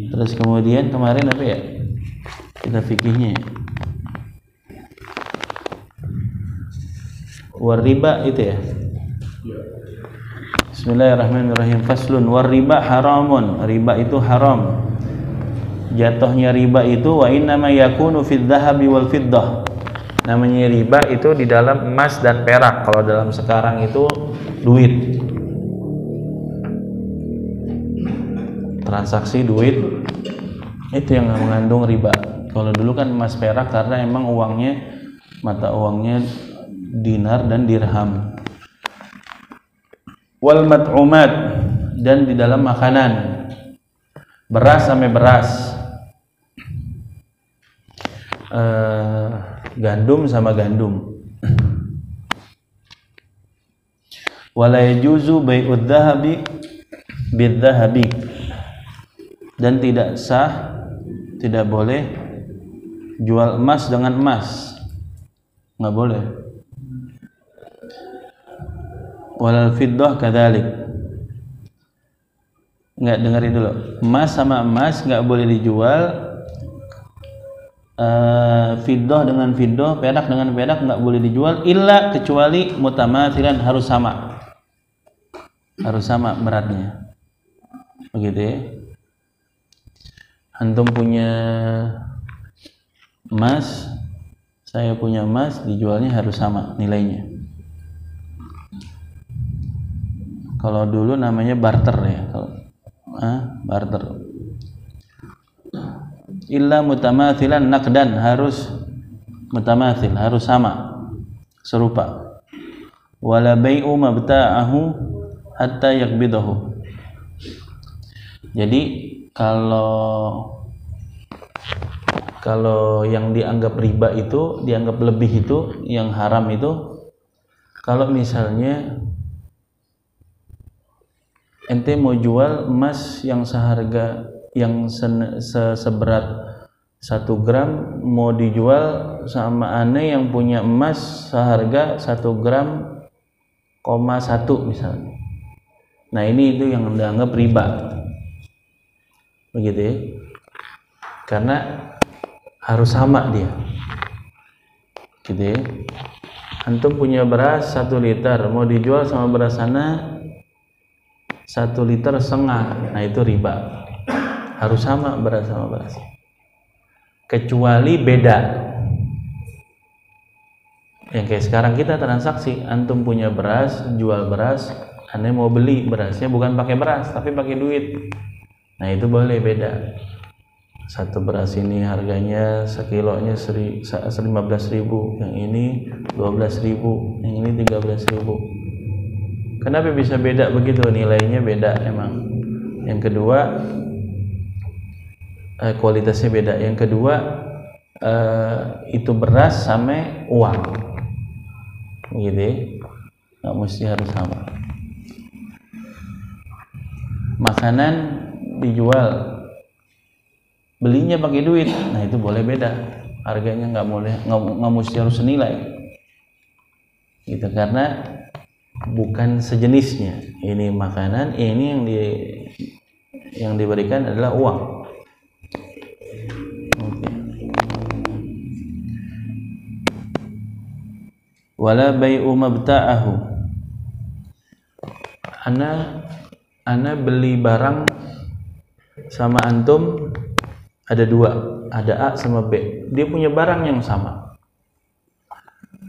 Terus kemudian kemarin apa ya? Kita fikihnya. Wariba itu ya. Bismillahirrahmanirrahim. Faslun wariba haramun. Riba itu haram. Jatuhnya riba itu wa innama yakunu fid dhahabi wal fiddah. Namanya riba itu di dalam emas dan perak. Kalau dalam sekarang itu duit. Transaksi duit itu yang mengandung riba. Kalau dulu kan emas perak karena emang uangnya, mata uangnya dinar dan dirham. Wal mat'umat, dan di dalam makanan, beras sampai beras, gandum sama gandum. Wala yajuzu bai'ud dhahabi bidzahabi, dan tidak sah, tidak boleh jual emas dengan emas, nggak boleh. Walal fiddah kadzalik, nggak, dengerin dulu, emas sama emas nggak boleh dijual, fiddah dengan fiddah, perak dengan perak nggak boleh dijual, illa kecuali mutamathilan, harus sama beratnya, begitu ya. Antum punya emas, saya punya emas, dijualnya harus sama nilainya. Kalau dulu namanya barter ya, barter. Illa mutamathilan naqdan, harus mutamathil, harus sama, serupa. Wala bai'u mabta'ahu hatta yakbidahu. Jadi kalau yang dianggap riba itu, dianggap lebih itu, yang haram itu, kalau misalnya ente mau jual emas yang seharga, yang seberat 1 gram, mau dijual sama ane yang punya emas seharga 1 gram, 1 misalnya. Nah ini itu yang dianggap riba, begitu ya, karena harus sama dia, gitu ya. Antum punya beras 1 liter, mau dijual sama beras sana 1,5 liter, nah itu riba. Harus sama beras sama beras, kecuali beda. Yang kayak sekarang kita transaksi, antum punya beras, jual beras, ane mau beli berasnya bukan pakai beras tapi pakai duit, nah itu boleh beda. Satu beras ini harganya sekilonya 15.000, yang ini 12.000, yang ini 13.000. Kenapa bisa beda begitu? Nilainya beda emang. Yang kedua, kualitasnya beda. Yang kedua, itu beras sama uang, gitu ya. Nggak mesti harus sama. Makanan dijual, belinya pakai duit, nah itu boleh beda. Harganya nggak mesti harus senilai, gitu, karena bukan sejenisnya. Ini makanan, ini yang diberikan adalah uang. Okay. Wala bai'u mabta'ahu. Ana beli barang sama antum, ada 2, ada A sama B. Dia punya barang yang sama.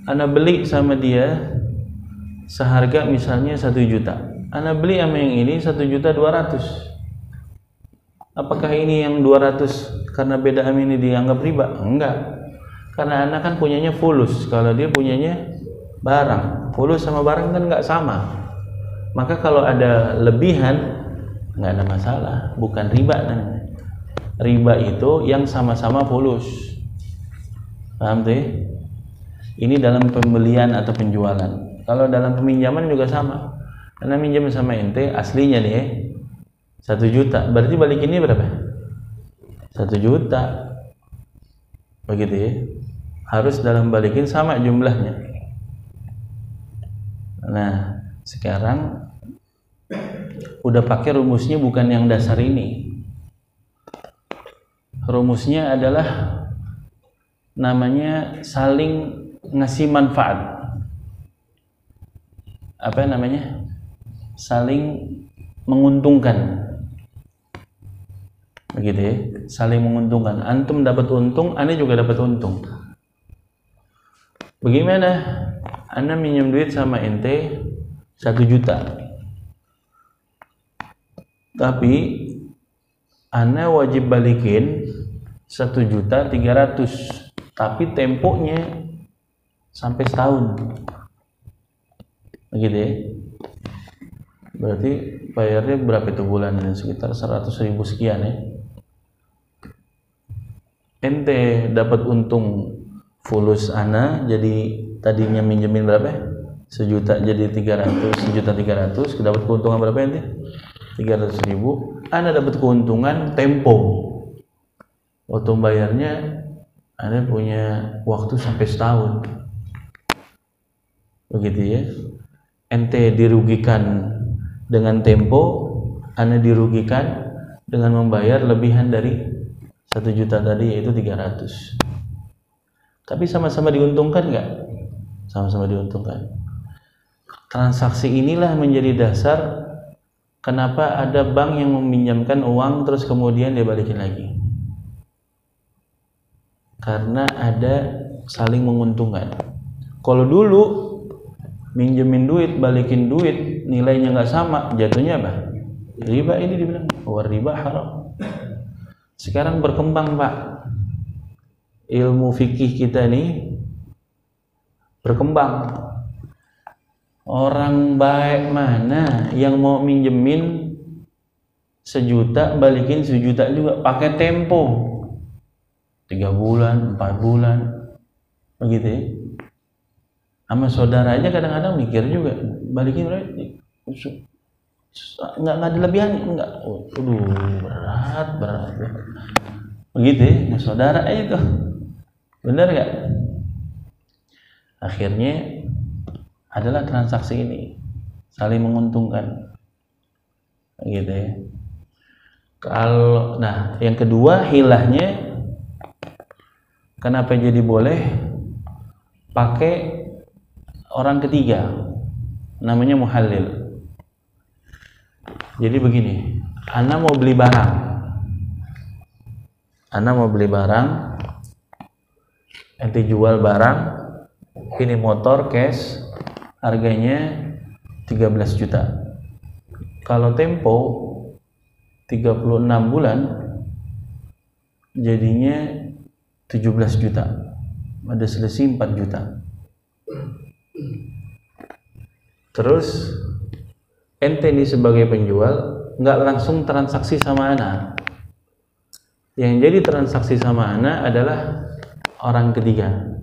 Ana beli sama dia seharga misalnya 1 juta. Ana beli sama yang ini 1.200.000. Apakah ini yang 200 karena beda sama ini dianggap riba? Enggak. Karena ana kan punyanya fulus, kalau dia punyanya barang. Fulus sama barang kan enggak sama. Maka kalau ada lebihan enggak ada masalah, bukan riba namanya. Riba itu yang sama-sama fulus. Paham tuh ya? Ini dalam pembelian atau penjualan. Kalau dalam peminjaman juga sama. Karena minjam sama ente aslinya nih 1 juta, berarti balikinnya berapa? 1 juta. Begitu ya. Harus dalam balikin sama jumlahnya. Nah, sekarang udah pakai rumusnya bukan yang dasar ini. rumusnya adalah namanya saling ngasih manfaat. Apa namanya? Saling menguntungkan. Begitu ya, saling menguntungkan. Antum dapat untung, ana juga dapat untung. Bagaimana? Ana minjem duit sama ente 1 juta. Tapi ana wajib balikin 1.300.000, tapi temponya sampai setahun. Begitu ya. Berarti bayarnya berapa itu bulannya? Sekitar 100.000 sekian ya. Ente dapat untung fulus ana, jadi tadinya minjemin berapa? 1 juta jadi 1.300.000, dapat keuntungan berapa ente? 300.000. Ana dapat keuntungan tempo. Waktu bayarnya ana punya waktu sampai setahun. Begitu ya. Ente dirugikan dengan tempo, ana dirugikan dengan membayar lebihan dari 1 juta tadi, yaitu 300. Tapi sama-sama diuntungkan nggak? Sama-sama diuntungkan. Transaksi inilah menjadi dasar kenapa ada bank yang meminjamkan uang terus kemudian dia balikin lagi. Karena ada saling menguntungkan. Kalau dulu minjemin duit, balikin duit, nilainya nggak sama, jatuhnya apa? Riba. Ini dibilang riba haram. Sekarang berkembang, Pak. Ilmu fikih kita ini berkembang. Orang baik mana yang mau minjemin 1 juta, balikin 1 juta juga pakai tempo 3 bulan, 4 bulan, begitu ya. Sama saudara aja kadang-kadang mikir juga, balikin nggak ada lebihan, nggak. Berat. Begitu ya, sama saudara aja tuh. Benar nggak? Akhirnya adalah transaksi ini saling menguntungkan, gitu ya. Kalau yang kedua hilahnya, kenapa jadi boleh pakai orang ketiga, namanya muhallil. Jadi begini, ana mau beli barang, ente jual barang, ini motor cash, harganya 13 juta. Kalau tempo 36 bulan, jadinya 17 juta. Ada selisih 4 juta. Terus ente ini sebagai penjual nggak langsung transaksi sama ana. Yang jadi transaksi sama ana adalah orang ketiga,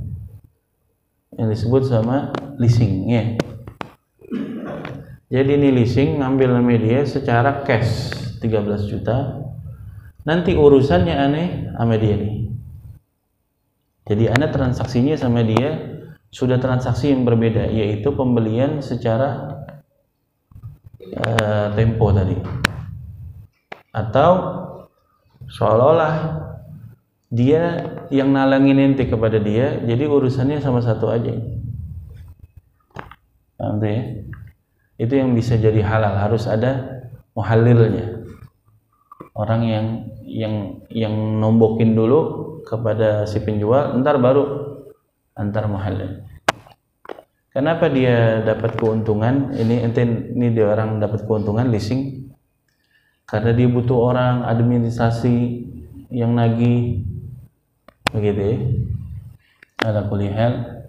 yang disebut sama leasing ya. Jadi ini leasing, ngambil nama dia secara cash 13 juta. Nanti urusannya aneh sama dia nih. Jadi ana transaksinya sama dia sudah transaksi yang berbeda, yaitu pembelian secara tempo tadi. Atau seolah-olah dia yang nalangin ente kepada dia, jadi urusannya sama satu aja. Paham ya? Itu yang bisa jadi halal, harus ada muhallilnya. Orang yang nombokin dulu kepada si penjual, ntar baru antar muhallil. Kenapa dia dapat keuntungan? Ini dia orang dapat keuntungan leasing karena dia butuh orang administrasi yang nagih, begitu ya. Ala kulli hal,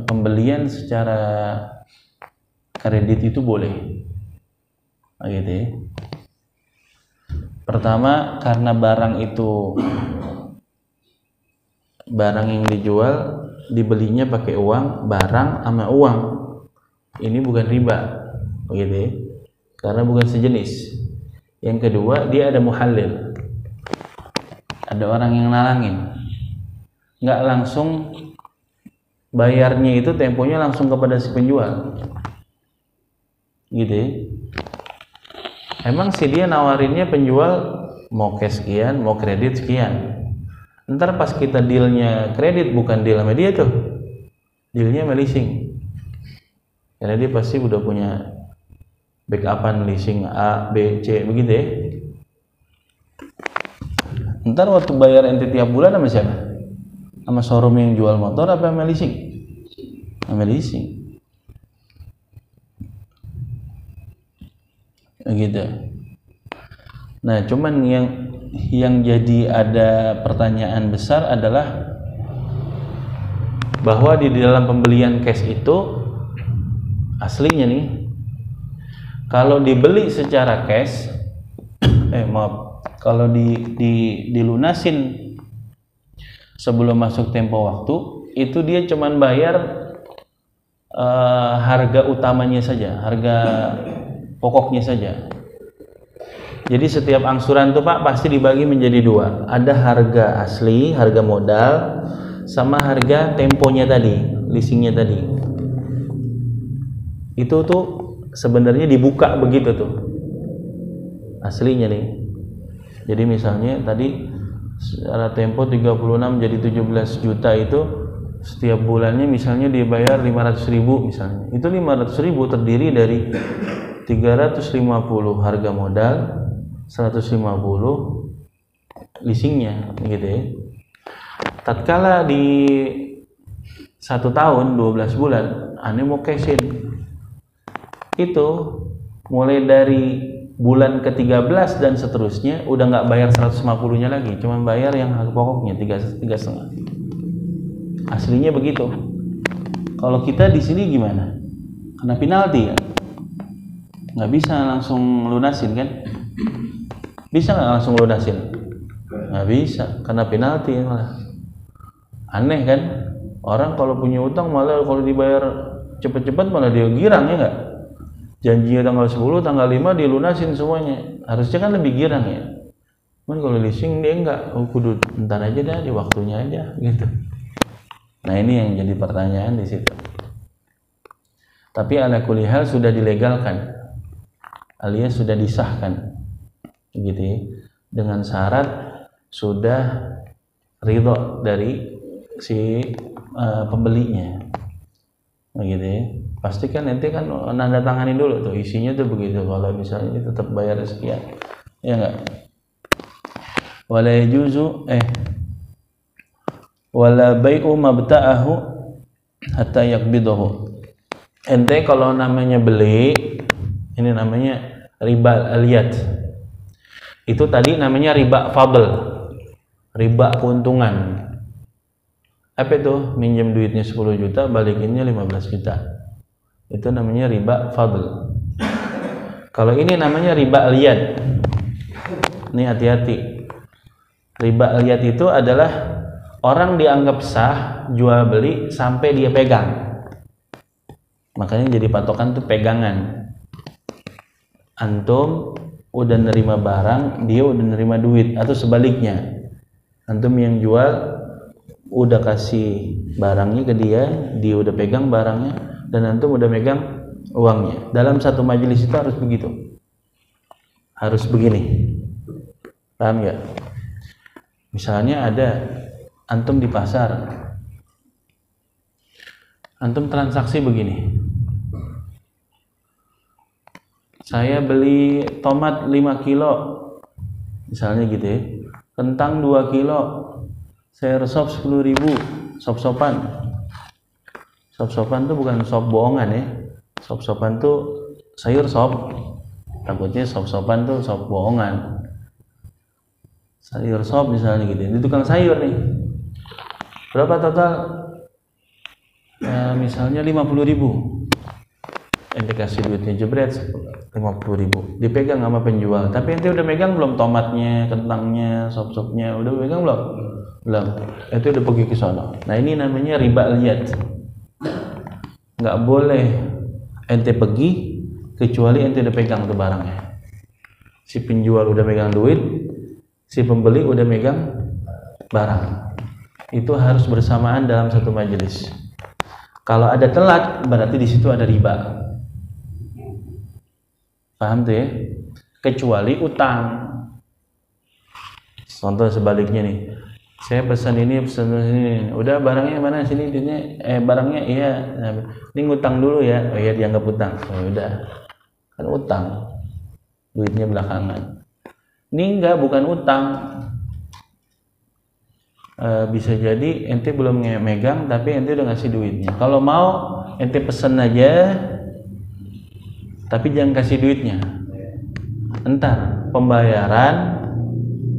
pembelian secara kredit itu boleh, begitu ya. Pertama, karena barang yang dijual dibelinya pakai uang, barang sama uang. Ini bukan riba, begitu ya. Karena bukan sejenis. Yang kedua, dia ada muhallil. Ada orang yang nalangin. Nggak langsung bayarnya itu temponya langsung kepada si penjual. Gitu ya. Emang si dia nawarinnya penjual mau cash sekian, mau kredit sekian. Ntar pas kita dealnya kredit, bukan deal sama dia tuh, dealnya sama leasing, karena dia pasti udah punya backupan leasing A, B, C begitu ya. Ntar waktu bayar ente tiap bulan sama siapa? Sama showroom yang jual motor apa sama leasing? Sama leasing. Gitu. Nah, cuman yang jadi ada pertanyaan besar adalah bahwa di dalam pembelian cash itu aslinya nih, kalau dibeli secara cash, kalau dilunasin sebelum masuk tempo waktu, itu dia cuman bayar harga utamanya saja, harga pokoknya saja. Jadi setiap angsuran tuh Pak pasti dibagi menjadi dua. Ada harga asli, harga modal, sama harga temponya tadi, leasingnya tadi. Itu tuh sebenarnya dibuka begitu tuh aslinya nih. Jadi misalnya tadi secara tempo 36 jadi 17 juta itu setiap bulannya misalnya dibayar 500.000 misalnya. Itu 500.000 terdiri dari 350 harga modal, 150 leasingnya gitu ya. Tatkala di 1 tahun 12 bulan ane mau cashin, itu mulai dari bulan ke-13 dan seterusnya udah nggak bayar 150 nya lagi, cuma bayar yang harga pokoknya 3,5. Aslinya begitu. Kalau kita di sini gimana? Kena penalti ya? Nggak bisa langsung lunasin kan? Bisa nggak langsung lunasin? Nggak bisa, karena penalti malah. Aneh kan? Orang kalau punya utang malah kalau dibayar cepet-cepet malah dia girang ya nggak? Janjinya tanggal 10, tanggal 5 dilunasin semuanya. Harusnya kan lebih girang ya. Cuman kalau leasing dia enggak, kudu entar aja dah, di waktunya aja gitu. Nah ini yang jadi pertanyaan di situ. Tapi ala kulli hal sudah dilegalkan, alias sudah disahkan, gitu ya. Dengan syarat sudah ridho dari si pembelinya, begitu ya. Pasti kan nanti kan nanda tangani dulu tuh isinya tuh begitu. Kalau misalnya tetap bayar sekian, ya enggak. Wala yajuzu wala bai'u mabta'ahu hatta yakbidahu. Ente kalau namanya beli, ini namanya riba aliyat. Itu tadi namanya riba fadl, riba keuntungan. Apa itu? Minjem duitnya 10 juta, balikinnya 15 juta. Itu namanya riba fadl. Kalau ini namanya riba aliyat. Ini hati-hati. Riba aliyat itu adalah orang dianggap sah jual beli sampai dia pegang. Makanya jadi patokan tuh pegangan. Antum udah nerima barang, dia udah nerima duit, atau sebaliknya. Antum yang jual udah kasih barangnya ke dia, dia udah pegang barangnya, dan antum udah megang uangnya. Dalam satu majelis itu harus begitu. Harus begini. Paham ya? Misalnya ada antum di pasar, antum transaksi begini, saya beli tomat 5 kilo misalnya gitu ya, kentang 2 kilo, saya resop 10.000, sop-sopan. Sop-sopan tuh bukan sop bohongan ya, sop-sopan tuh sayur sop, takutnya sop-sopan tuh sop bohongan. Sayur sop misalnya gitu, ini tukang sayur nih, berapa total? Misalnya 50.000, ente kasih duitnya jebret 50.000, dipegang sama penjual. Tapi ente udah megang belum tomatnya, kentangnya, sop-sopnya, udah megang belum? Belum. Itu udah pergi ke sana. Nah ini namanya riba aliyat. Nggak boleh ente pergi kecuali ente udah pegang tuh barangnya. Si penjual udah megang duit, si pembeli udah megang barang. Itu harus bersamaan dalam satu majelis. Kalau ada telat, berarti di situ ada riba. Paham tuh ya? Kecuali utang. Contoh sebaliknya nih, saya pesan ini, udah barangnya mana, sini duitnya, barangnya iya, ini ngutang dulu ya, oh iya dianggap utang, oh udah, kan utang, duitnya belakangan. Ini enggak, bukan utang. Bisa jadi ente belum megang tapi ente udah ngasih duitnya. Kalau mau ente pesen aja tapi jangan kasih duitnya, entar pembayaran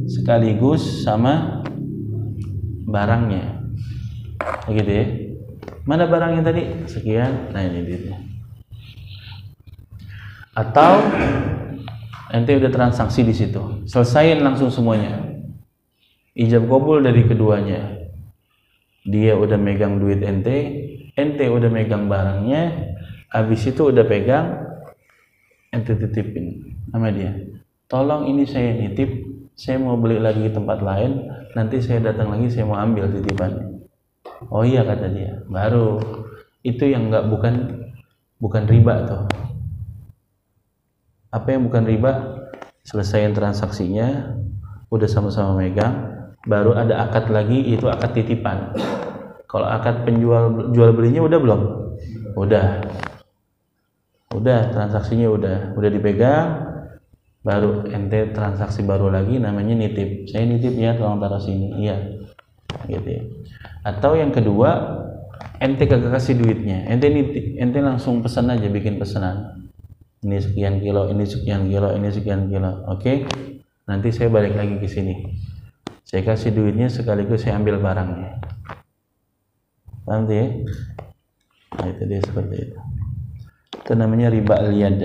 sekaligus sama barangnya, begitu ya. Mana barangnya tadi? Sekian, nah ini duitnya. Atau ente udah transaksi di situ, selesaiin langsung semuanya, ijab kabul dari keduanya. Dia udah megang duit ente udah megang barangnya, habis itu udah pegang, ente titipin sama dia. Tolong ini saya nitip, saya mau beli lagi di tempat lain, nanti saya datang lagi saya mau ambil titipannya. Oh iya kata dia, baru itu yang enggak, bukan riba tuh. Apa yang bukan riba? Selesaiin transaksinya, udah sama-sama megang, baru ada akad lagi, itu akad titipan. Kalau akad jual belinya udah belum? Udah transaksinya udah dipegang, baru ente transaksi baru lagi namanya nitip. Saya nitip ya, tolong taruh sini. Iya, gitu ya. Atau yang kedua, ente kagak kasih duitnya, ente nitip, ente langsung pesan aja, bikin pesanan. Ini sekian kilo, ini sekian kilo, ini sekian kilo. Oke, nanti saya balik lagi ke sini. Saya kasih duitnya sekaligus saya ambil barangnya. Paham ya? Nah, itu dia seperti itu. Itu namanya riba al-yad.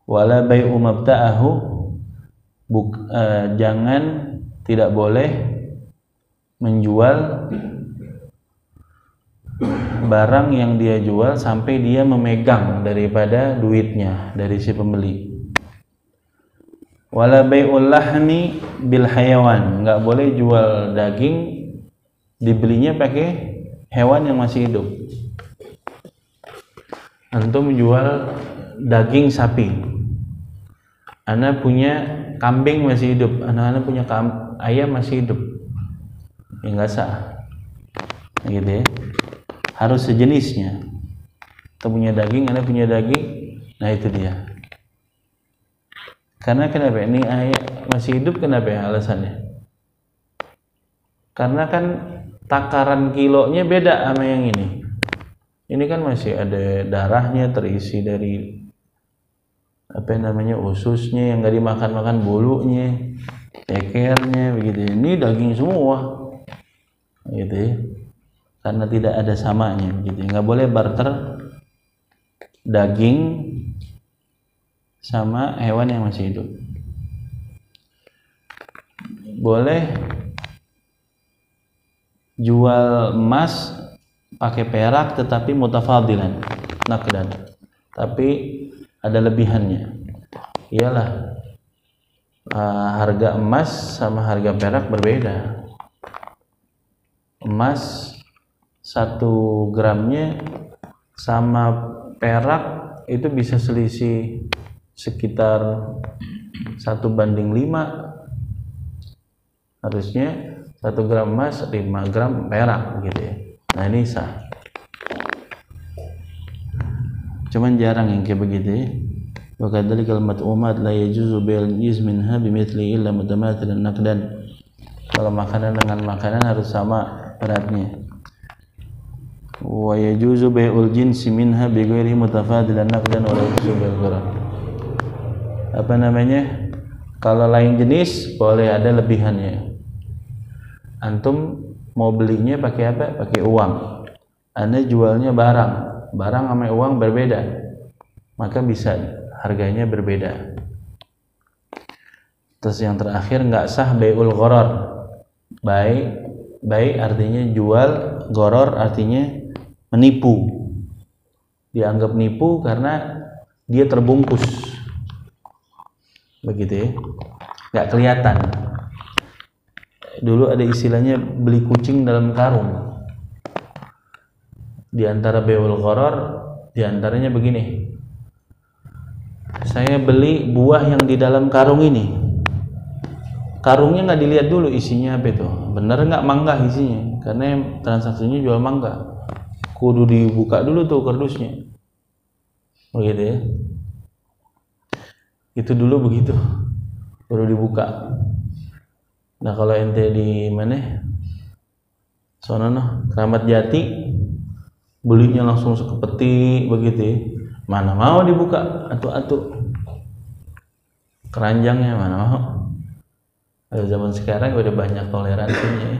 Wala bai'u mabta'ahu, jangan, tidak boleh menjual barang yang dia jual sampai dia memegang daripada duitnya dari si pembeli. Wala bai'ul lahmi bil hayawan, enggak boleh jual daging dibelinya pakai hewan yang masih hidup. Antum jual daging sapi, ana punya kambing masih hidup, anak-anak punya ayam masih hidup, ya enggak sah, gitu ya. Harus sejenisnya. Kita punya daging, anak punya daging, nah itu dia. Karena kenapa? Ini ayam masih hidup, kenapa ya alasannya? Karena kan takaran kilonya beda sama yang ini. Ini kan masih ada darahnya, terisi dari apa namanya, ususnya yang nggak dimakan bulunya, cekernya, begitu. Ini daging semua, gitu ya. Karena tidak ada samanya, gitu. Nggak boleh barter daging sama hewan yang masih hidup. Boleh jual emas pakai perak tetapi mutafadilan, naqdan, tapi ada lebihannya. Iyalah, harga emas sama harga perak berbeda. Emas 1 gramnya sama perak itu bisa selisih sekitar 1:5. Harusnya 1 gram emas 5 gram perak, gitu ya. Nah ini sah. Cuman jarang yang kayak begitu ya. Wa kadzalikal mat'umat la yajuzu bai'ul jiz minha bimithli illa mutamathilan naqdan. Kalau makanan dengan makanan harus sama beratnya. Wa yajuzu bai'ul jinsi minha bighairi mutafadilan naqdan wa la yajuzu bai'ul gharar. Apa namanya? Kalau lain jenis boleh ada lebihannya. Antum mau belinya pakai apa? Pakai uang. Anda jualnya barang sama uang berbeda, maka bisa harganya berbeda. Terus yang terakhir, nggak sah bai'ul gharar. Bai artinya jual, gharar artinya menipu. Dianggap nipu karena dia terbungkus, begitu ya, nggak kelihatan. Dulu ada istilahnya beli kucing dalam karung. Di antara bai'ul gharar, di antaranya begini: saya beli buah yang di dalam karung ini, karungnya nggak dilihat dulu isinya apa itu, bener nggak mangga isinya, karena transaksinya jual mangga, kudu dibuka dulu tuh kardusnya, begitu ya. Itu dulu begitu, baru dibuka. Nah kalau ente di mana, sono Keramat Jati, belinya langsung sekepeti begitu ya. Mana mau dibuka atu-atu keranjangnya, mana mau. Pada zaman sekarang udah banyak toleransinya ya.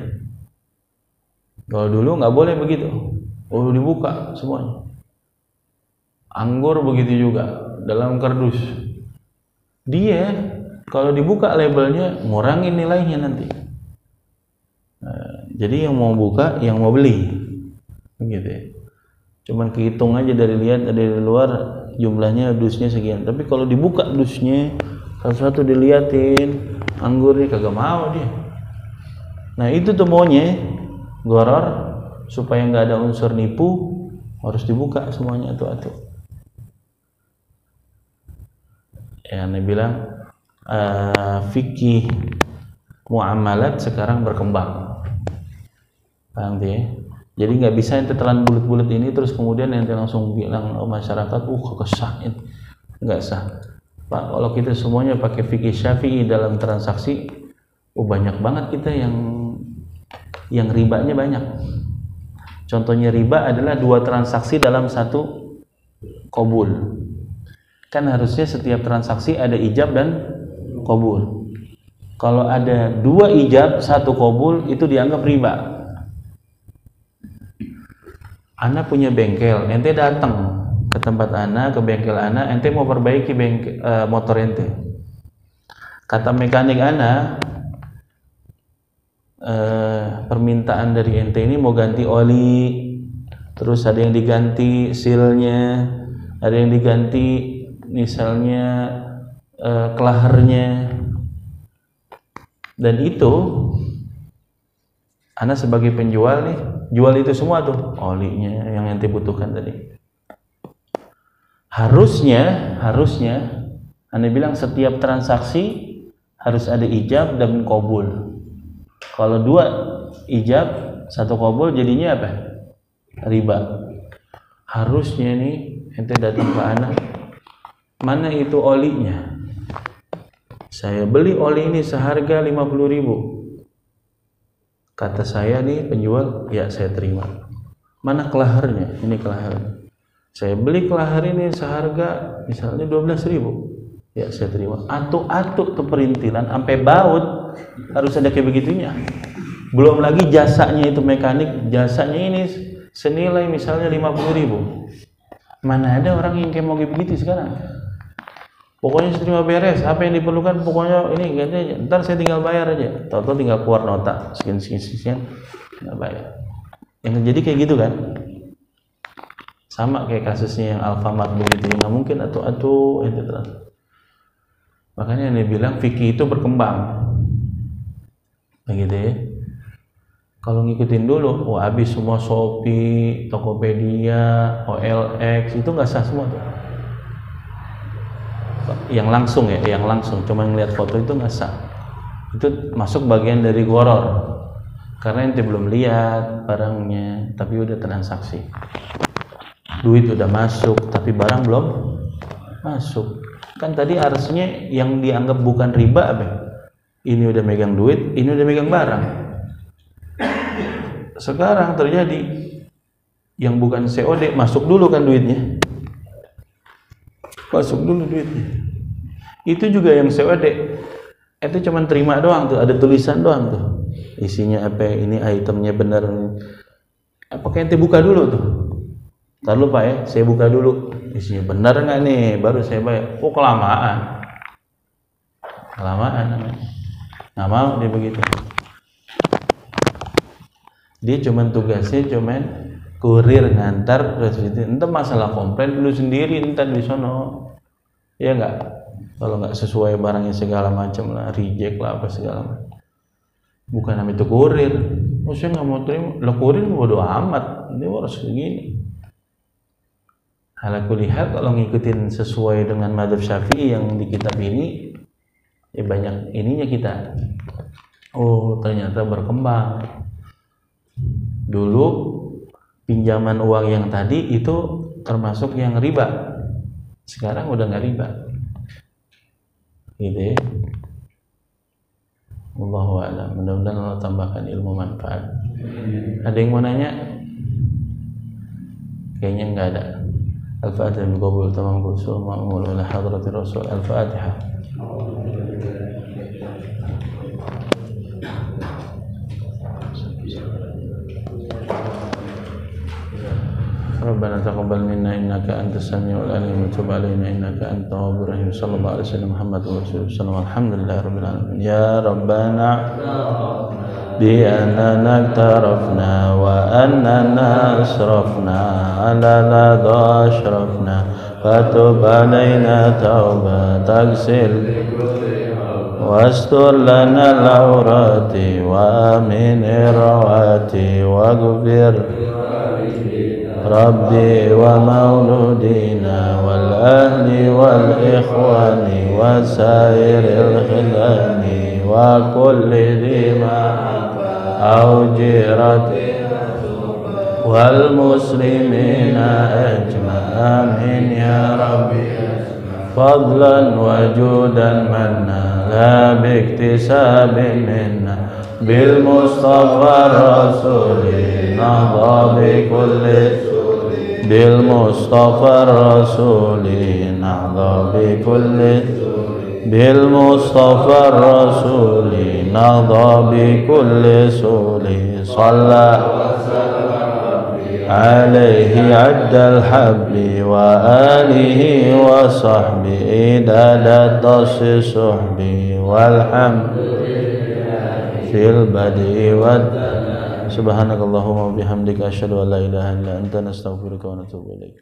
Kalau dulu nggak boleh begitu, dibuka semuanya. Anggur begitu juga dalam kardus. Dia kalau dibuka labelnya ngurangin nilainya nanti. Nah, jadi yang mau buka, yang mau beli, begitu ya. Cuman kehitung aja dari lihat dari luar jumlahnya dusnya sekian. Tapi kalau dibuka dusnya satu-satu diliatin, anggurnya kagak mau dia. Nah itu tuh maunya goror, supaya nggak ada unsur nipu, harus dibuka semuanya atu-atu. Ya, Anda bilang fikih muamalat sekarang berkembang, paham ya? Jadi nggak bisa ente telan bulat-bulat ini terus kemudian ente langsung bilang masyarakat, kagak sah, nggak sah. Pak, kalau kita semuanya pakai fikih Syafi'i dalam transaksi, banyak banget kita yang ribanya banyak. Contohnya riba adalah 2 transaksi dalam 1 qabul. Kan harusnya setiap transaksi ada ijab dan qabul. Kalau ada 2 ijab, 1 qabul, itu dianggap riba. Ana punya bengkel, ente datang ke tempat Ana, ke bengkel Ana, ente mau perbaiki motor ente. Kata mekanik Ana, permintaan dari ente ini mau ganti oli, terus ada yang diganti sealnya, ada yang diganti misalnya kelaharnya, dan itu Ana sebagai penjual nih, jual itu semua tuh, olinya yang ente butuhkan tadi. Harusnya Anda bilang setiap transaksi harus ada ijab dan qabul. Kalau 2 ijab, 1 qabul, jadinya apa? Riba. Harusnya nih ente datang ke anak, mana itu olinya? Saya beli oli ini seharga 50.000. Kata saya nih penjual, ya saya terima. Mana kelaharnya? Ini kelaharnya. Saya beli kelahar ini seharga misalnya 12.000. Ya saya terima. Atu-atu tuh perintilan sampai baut harus ada kayak begitunya. Belum lagi jasanya itu mekanik, jasanya ini senilai misalnya 50.000. Mana ada orang yang kayak mau kayak begitu sekarang? Pokoknya saya terima beres, apa yang diperlukan pokoknya ini ganti, ntar saya tinggal bayar aja. Tahu-tahu tinggal keluar nota sekian, nggak bayar. Yang terjadi kayak gitu kan? Sama kayak kasusnya yang Alfamart begitu, nggak mungkin atu-atu itu terus. Makanya dia bilang fikih itu berkembang, begitu ya. Kalau ngikutin dulu, habis semua Shopee, Tokopedia, OLX itu nggak sah semua tuh. Yang langsung ya, yang langsung cuma ngeliat foto itu nggak sah. Itu masuk bagian dari goror, karena ente belum lihat barangnya, tapi udah transaksi. Duit udah masuk, tapi barang belum masuk. Kan tadi harusnya yang dianggap bukan riba apa? Ini udah megang duit, ini udah megang barang. Sekarang terjadi yang bukan COD, masuk dulu kan duitnya. Masuk dulu duitnya. Itu juga yang COD, itu cuma terima doang tuh, ada tulisan doang tuh. Isinya apa? Ini itemnya benar. Apakah ente buka dulu tuh? Ntar lu Pak ya, saya buka dulu. Isinya benar nggak nih? Baru saya bayar. Kelamaan. Kelamaan namanya. Nggak mau dia begitu. Dia cuman tugasnya kurir ngantar terus itu. Entar masalah komplain lu sendiri entar di sono. Ya nggak? Kalau nggak sesuai barangnya segala macam lah, reject lah apa segala macam. Bukan namanya itu kurir. Saya nggak mau terima. Lah kurir bodo amat. Dia harus begini. Ala kulli hal kalau ngikutin sesuai dengan madzhab Syafi'i yang di kitab ini, ya banyak ininya kita. Oh, ternyata berkembang. Dulu pinjaman uang yang tadi itu termasuk yang riba. Sekarang udah nggak riba. Gitu ya. Wallahu a'lam. Mudah-mudahan Allah tambahkan ilmu manfaat. Ada yang mau nanya? Kayaknya nggak ada. Al-Fatihah bil qabul tamam qusul ma'mul ila hadratir Rasul. Al-Fatihah. Rabbana taqabbal minna innaka antas samiul alim wa tub alaina innaka antat tawwabur rahim. Sallallahu alaihi wasallam Muhammadur rasulullah. Alhamdulillahi rabbil alamin. Ya Rabbana bi annana tarafna wa annana asrafna ala ladha ashrafna fatub alaina tauba tagsil wastur lana al-awrati wa amin irawati wa gufir Rabbi wa mauludina wal ahli wal ikhwani wa sairil khilani wa kulli dhima awjirati wal muslimina ajma'in ya Rabbi fadlan wa judan manna la biktisabin minna bil mustafa rasuli nahda bi kulli bil mustafa rasuli nahda bi kulli bil mustafa rasuli nahda bi kulli suli salla alaihi addal habbi wa alihi wa sahbihi dadat tasi suhbi walhamdulillah fil badi wad subhanakallahumma bihamdika asyhadu an la ilaha illa anta nastaghfiruka wa natubu ilaik.